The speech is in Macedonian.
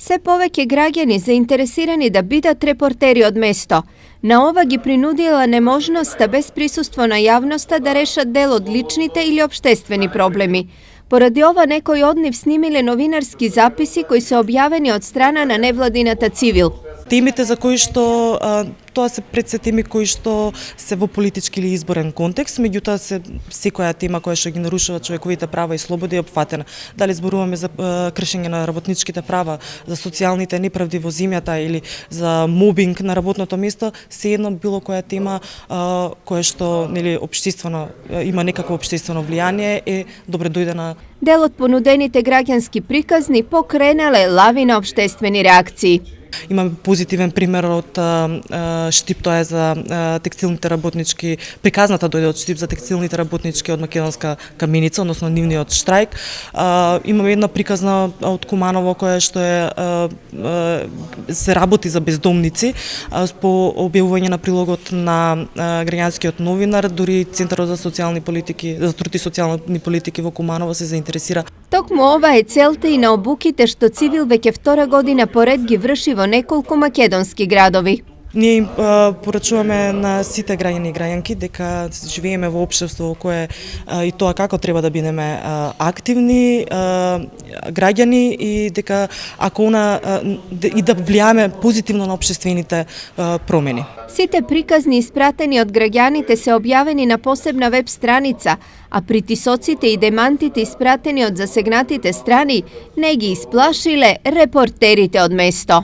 Се повеќе граѓани заинтересирани да бидат репортери од место. На ова ги принудила неможноста без присуство на јавноста да решат дел од личните или обштествени проблеми. Поради ова некои од нив снимиле новинарски записи кои се објавени од страна на невладината Цивил. Темите за кои што тоа се пред се теми кои што се во политички или изборен контекст, меѓутоа се секоја тема која што ги нарушува човековите права и слободи е опфатена. Дали зборуваме за кршење на работничките права, за социјалните неправди во земјата или за мобинг на работното место, сеедно било која тема која што нели општествено има некакво општествено влијание е добре дојдена. Дел од понудените граѓански приказни покренале лавина општествени реакции. Имаме позитивен пример од Штип, тоа е за текстилните работнички, приказната дојде од Штип за текстилните работнички од македонска каменица, односно нивниот штрајк. Имаме една приказна од Куманово која што се работи за бездомници, по објавување на прилогот на граѓанскиот новинар, дури Центарот за социјални политики, за труд и социјални политики во Куманово се заинтересира. Токму ова е целта и на обуките што Цивил веќе втора година поред ги врши во неколку македонски градови. Ние им порачуваме на сите граѓани и граѓанки дека живееме во општество кое и тоа како треба да бидеме активни граѓани и дека ако и да влијаме позитивно на општествените промени. Сите приказни испратени од граѓаните се објавени на посебна веб страница, а притисоците и демантите испратени од засегнатите страни не ги исплашиле репортерите од место.